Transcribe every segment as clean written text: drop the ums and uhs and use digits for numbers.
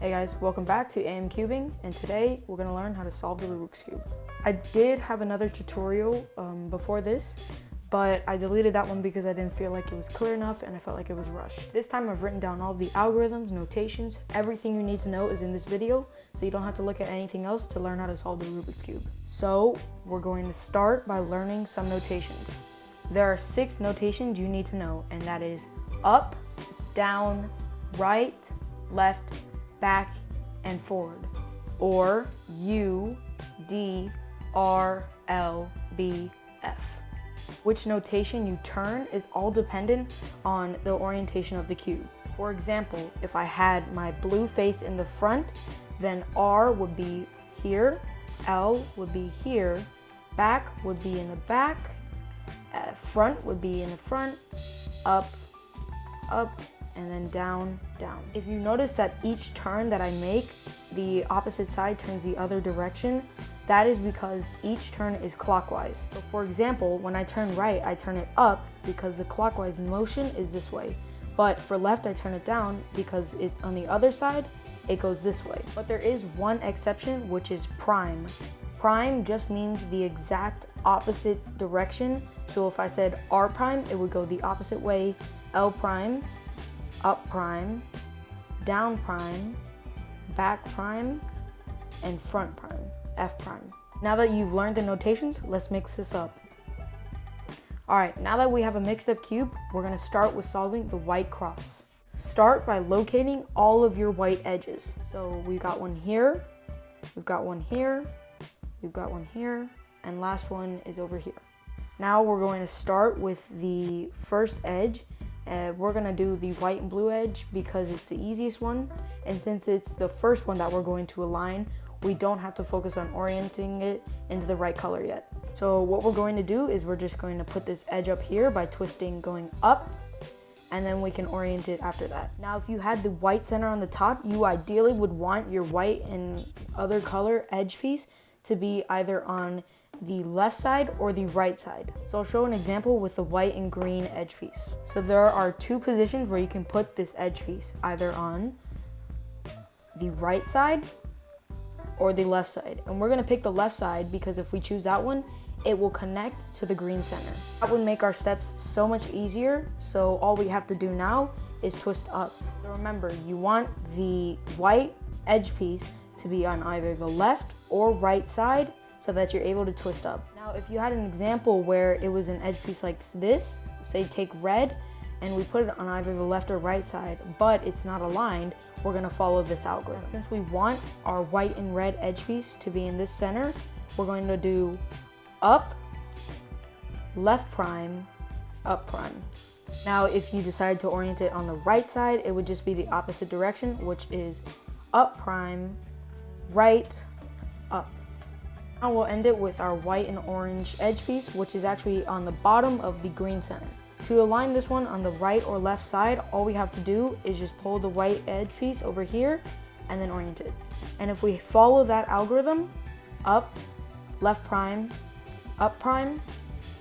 Hey guys, welcome back to AM Cubing, and today we're going to learn how to solve the Rubik's Cube. I did have another tutorial before this, but I deleted that one because I didn't feel like it was clear enough and I felt like it was rushed. This time I've written down all of the algorithms, notations, everything you need to know is in this video, so you don't have to look at anything else to learn how to solve the Rubik's Cube. So we're going to start by learning some notations. There are 6 notations you need to know, and that is up, down, right, left, back, and forward, or U, D, R, L, B, F. Which notation you turn is all dependent on the orientation of the cube. For example, if I had my blue face in the front, then R would be here, L would be here, back would be in the back, front would be in the front, up, up, and then down, down. If you notice that each turn that I make, the opposite side turns the other direction, that is because each turn is clockwise. So for example, when I turn right, I turn it up because the clockwise motion is this way. But for left, I turn it down because on the other side, it goes this way. But there is one exception, which is prime. Prime just means the exact opposite direction. So if I said R prime, it would go the opposite way. L prime, up prime, down prime, back prime, and front prime, F prime. Now that you've learned the notations, let's mix this up. All right, now that we have a mixed up cube, we're gonna start with solving the white cross. Start by locating all of your white edges. So we've got one here, we've got one here, we've got one here, and last one is over here. Now we're going to start with the first edge. We're gonna do the white and blue edge because it's the easiest one, and since it's the first one that we're going to align, we don't have to focus on orienting it into the right color yet. So what we're going to do is we're just going to put this edge up here by twisting going up, and then we can orient it after that. Now if you had the white center on the top, you ideally would want your white and other color edge piece to be either on the left side or the right side. So I'll show an example with the white and green edge piece. So there are 2 positions where you can put this edge piece, either on the right side or the left side. And we're gonna pick the left side because if we choose that one, it will connect to the green center. That would make our steps so much easier. So all we have to do now is twist up. So remember, you want the white edge piece to be on either the left or right side so that you're able to twist up. Now, if you had an example where it was an edge piece like this, say take red, and we put it on either the left or right side, but it's not aligned, we're gonna follow this algorithm. Now, since we want our white and red edge piece to be in this center, we're going to do up, left prime, up prime. Now, if you decide to orient it on the right side, it would just be the opposite direction, which is up prime, right, up. Now we'll end it with our white and orange edge piece, which is actually on the bottom of the green center. To align this one on the right or left side, all we have to do is just pull the white edge piece over here and then orient it. And if we follow that algorithm, up, left prime, up prime,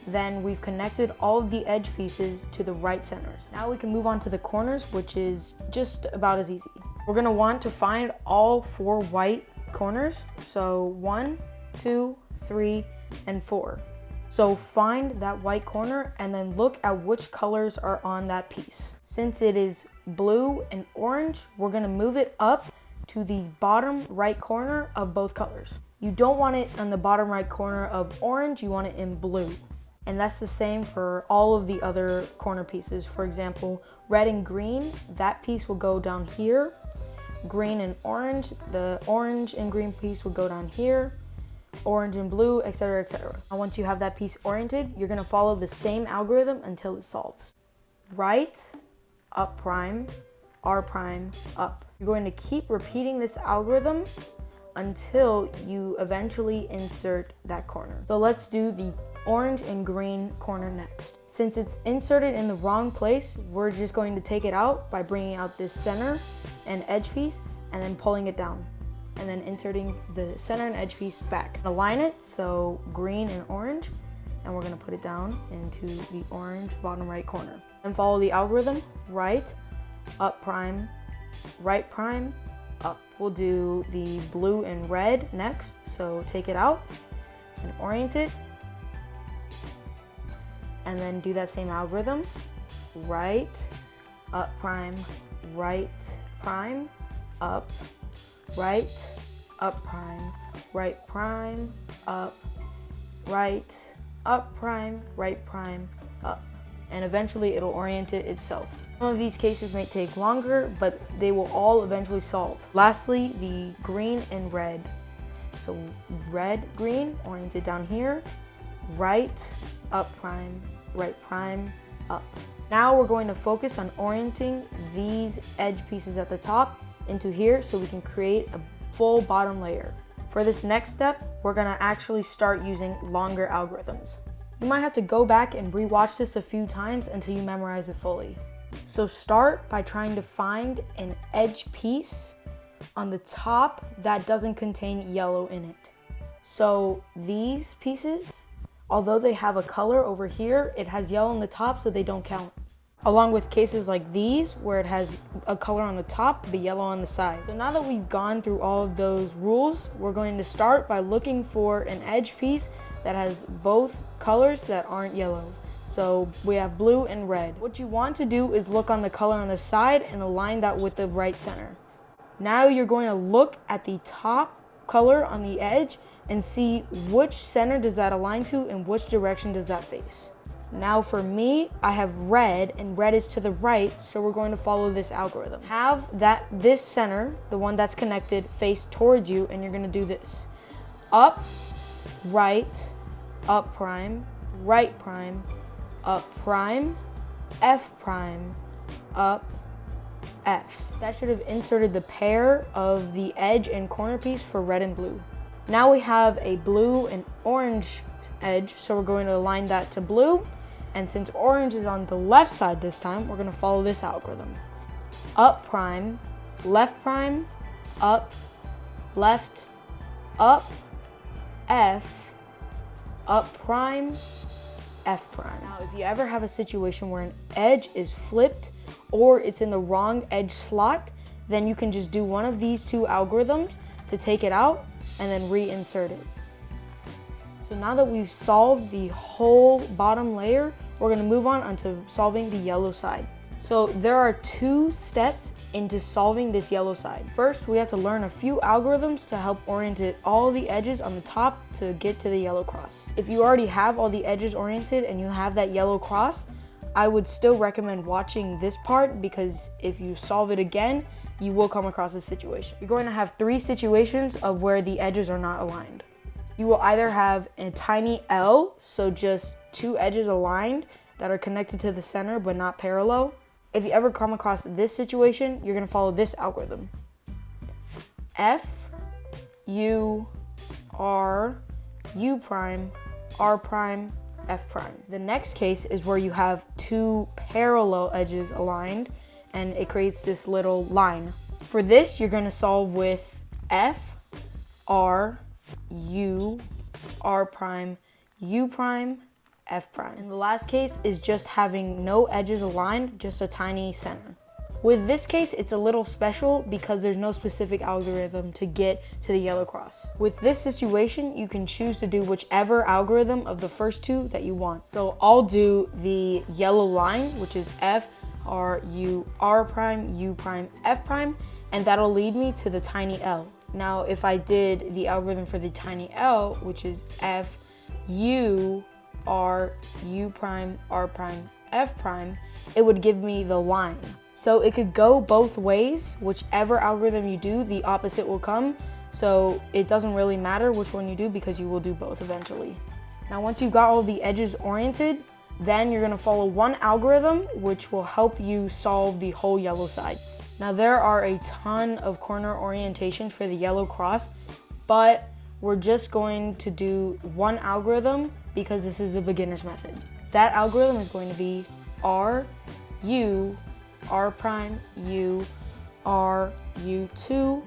then we've connected all of the edge pieces to the right centers. Now we can move on to the corners, which is just about as easy. We're gonna want to find all 4 white corners. So 1, 2, 3, and 4. So find that white corner and then look at which colors are on that piece. Since it is blue and orange, we're gonna move it up to the bottom right corner of both colors. You don't want it on the bottom right corner of orange, you want it in blue. And that's the same for all of the other corner pieces. For example, red and green, that piece will go down here. Green and orange, the orange and green piece will go down here. Orange and blue, etc., etc. And once you have that piece oriented, you're gonna follow the same algorithm until it solves. Right, up prime, R prime, up. You're going to keep repeating this algorithm until you eventually insert that corner. So let's do the orange and green corner next. Since it's inserted in the wrong place, we're just going to take it out by bringing out this center and edge piece and then pulling it down, and then inserting the center and edge piece back. Align it, so green and orange, and we're gonna put it down into the orange bottom right corner. And follow the algorithm, right, up prime, right prime, up. We'll do the blue and red next. So take it out and orient it. And then do that same algorithm. Right, up prime, right prime, up, right, up prime, right prime, up, right, up prime, right prime, up. And eventually it'll orient it itself. Some of these cases may take longer, but they will all eventually solve. Lastly, the green and red. So red, green, oriented down here, right, up prime, right prime, up. Now we're going to focus on orienting these edge pieces at the top into here so we can create a full bottom layer. For this next step, we're gonna actually start using longer algorithms. You might have to go back and rewatch this a few times until you memorize it fully. So start by trying to find an edge piece on the top that doesn't contain yellow in it. So these pieces, although they have a color over here, it has yellow on the top, so they don't count. Along with cases like these, where it has a color on the top, but yellow on the side. So now that we've gone through all of those rules, we're going to start by looking for an edge piece that has both colors that aren't yellow. So we have blue and red. What you want to do is look on the color on the side and align that with the right center. Now you're going to look at the top color on the edge and see which center does that align to and which direction does that face. Now for me, I have red, and red is to the right, so we're going to follow this algorithm. Have this center, the one that's connected, face towards you, and you're gonna do this. Up, right, up prime, right prime, up prime, F prime, up, F. That should have inserted the pair of the edge and corner piece for red and blue. Now we have a blue and orange edge, so we're going to align that to blue. And since orange is on the left side this time, we're going to follow this algorithm. Up prime, up, left, up, F, up prime, F prime. Now, if you ever have a situation where an edge is flipped or it's in the wrong edge slot, then you can just do one of these two algorithms to take it out and then reinsert it. So now that we've solved the whole bottom layer, we're gonna move on onto solving the yellow side. So there are 2 steps into solving this yellow side. First, we have to learn a few algorithms to help orient all the edges on the top to get to the yellow cross. If you already have all the edges oriented and you have that yellow cross, I would still recommend watching this part, because if you solve it again, you will come across this situation. You're going to have 3 situations of where the edges are not aligned. You will either have a tiny L, so just 2 edges aligned that are connected to the center but not parallel. If you ever come across this situation, you're gonna follow this algorithm. F, U, R, U prime, R prime, F prime. The next case is where you have 2 parallel edges aligned and it creates this little line. For this, you're gonna solve with F, R, U, R prime, U prime, F prime. And the last case is just having no edges aligned, just a tiny center. With this case, it's a little special because there's no specific algorithm to get to the yellow cross. With this situation, you can choose to do whichever algorithm of the first 2 that you want. So I'll do the yellow line, which is F, R, U, R prime, U prime, F prime, and that'll lead me to the tiny L. Now, if I did the algorithm for the tiny L, which is F, U, R, U prime, R prime, F prime, it would give me the line. So it could go both ways. Whichever algorithm you do, the opposite will come. So it doesn't really matter which one you do because you will do both eventually. Now, once you've got all the edges oriented, then you're gonna follow one algorithm, which will help you solve the whole yellow side. Now, there are a ton of corner orientations for the yellow cross, but we're just going to do one algorithm because this is a beginner's method. That algorithm is going to be R, U, R prime, U, R, U2,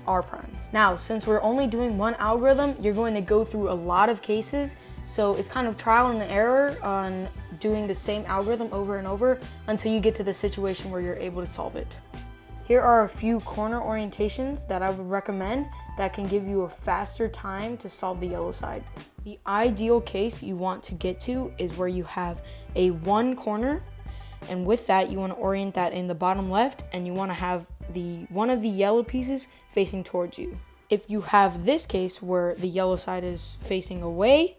R prime. Now, since we're only doing one algorithm, you're going to go through a lot of cases, so it's kind of trial and error on doing the same algorithm over and over until you get to the situation where you're able to solve it. Here are a few corner orientations that I would recommend that can give you a faster time to solve the yellow side. The ideal case you want to get to is where you have a one corner, and with that you want to orient that in the bottom left, and you want to have one of the yellow pieces facing towards you. If you have this case where the yellow side is facing away,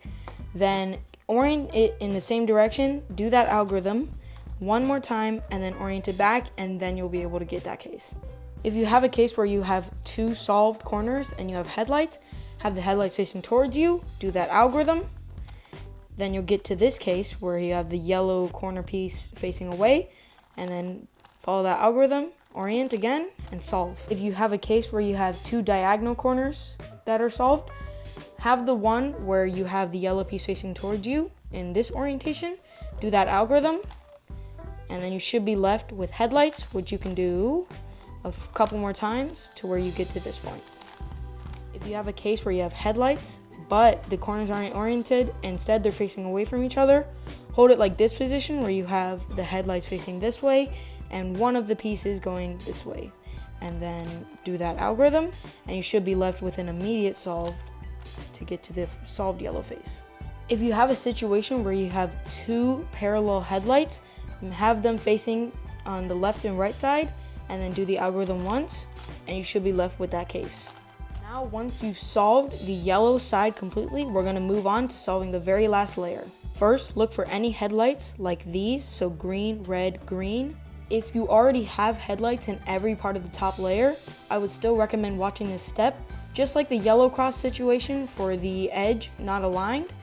then orient it in the same direction, do that algorithm one more time, and then orient it back, and then you'll be able to get that case. If you have a case where you have two solved corners and you have headlights, have the headlights facing towards you, do that algorithm. Then you'll get to this case where you have the yellow corner piece facing away, and then follow that algorithm, orient again, and solve. If you have a case where you have two diagonal corners that are solved, have the one where you have the yellow piece facing towards you in this orientation, do that algorithm, and then you should be left with headlights, which you can do a couple more times to where you get to this point. If you have a case where you have headlights, but the corners aren't oriented, instead they're facing away from each other, hold it like this position where you have the headlights facing this way and one of the pieces going this way. And then do that algorithm, and you should be left with an immediate solve to get to the solved yellow face. If you have a situation where you have two parallel headlights, have them facing on the left and right side, and then do the algorithm once, and you should be left with that case. Now, once you've solved the yellow side completely, we're going to move on to solving the very last layer. First, look for any headlights like these, so green, red, green. If you already have headlights in every part of the top layer, I would still recommend watching this step. Just like the yellow cross situation for the edge not aligned,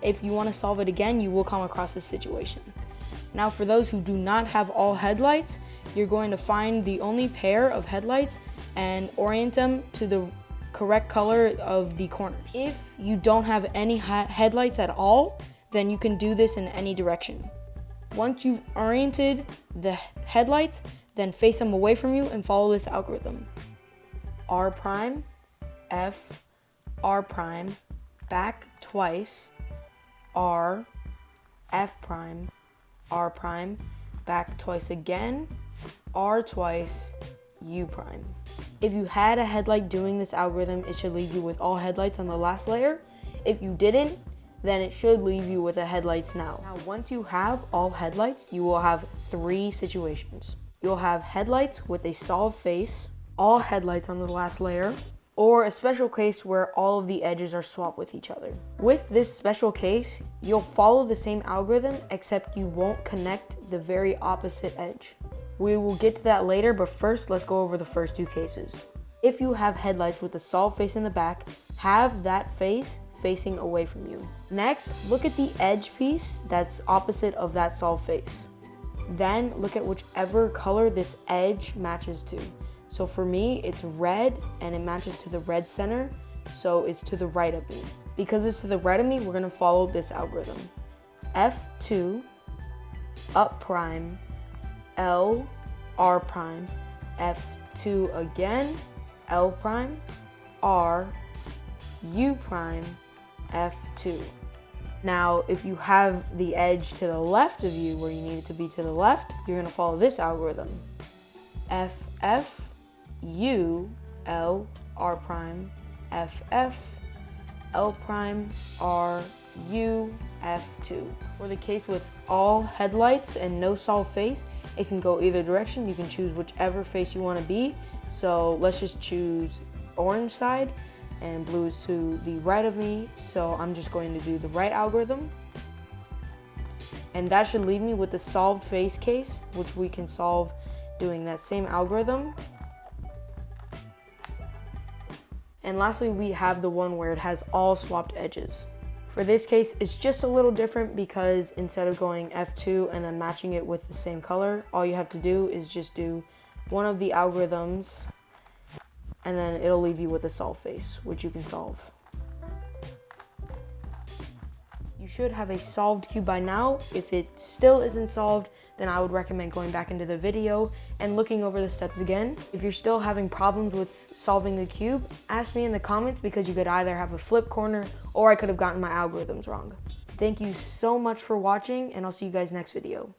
if you want to solve it again, you will come across this situation. Now, for those who do not have all headlights, you're going to find the only pair of headlights and orient them to the correct color of the corners. If you don't have any headlights at all, then you can do this in any direction. Once you've oriented the headlights, then face them away from you and follow this algorithm. R prime, F, R prime, back twice, R, F prime, R prime, back twice again, R twice, U prime. If you had a headlight doing this algorithm, it should leave you with all headlights on the last layer. If you didn't, then it should leave you with the headlights now. Now, once you have all headlights, you will have three situations. You'll have headlights with a solved face, all headlights on the last layer, or a special case where all of the edges are swapped with each other. With this special case, you'll follow the same algorithm, except you won't connect the very opposite edge. We will get to that later, but first let's go over the first two cases. If you have headlights with a solved face in the back, have that face facing away from you. Next, look at the edge piece that's opposite of that solved face. Then look at whichever color this edge matches to. So for me, it's red, and it matches to the red center, so it's to the right of me. Because it's to the right of me, we're gonna follow this algorithm. F2, up prime, L, R prime, F2 again, L prime, R, U prime, F2. Now, if you have the edge to the left of you where you need it to be to the left, you're gonna follow this algorithm. F, F, U, L, R prime, F, F, L prime, R, U, F2. For the case with all headlights and no solved face, it can go either direction. You can choose whichever face you want to be. So let's just choose orange side, and blue is to the right of me. So I'm just going to do the right algorithm. And that should leave me with the solved face case, which we can solve doing that same algorithm. And lastly, we have the one where it has all swapped edges. For this case, it's just a little different because instead of going F2 and then matching it with the same color, all you have to do is just do one of the algorithms, and then it'll leave you with a solved face, which you can solve. You should have a solved cube by now. If it still isn't solved, then I would recommend going back into the video and looking over the steps again. If you're still having problems with solving the cube, ask me in the comments, because you could either have a flip corner or I could have gotten my algorithms wrong. Thank you so much for watching, and I'll see you guys next video.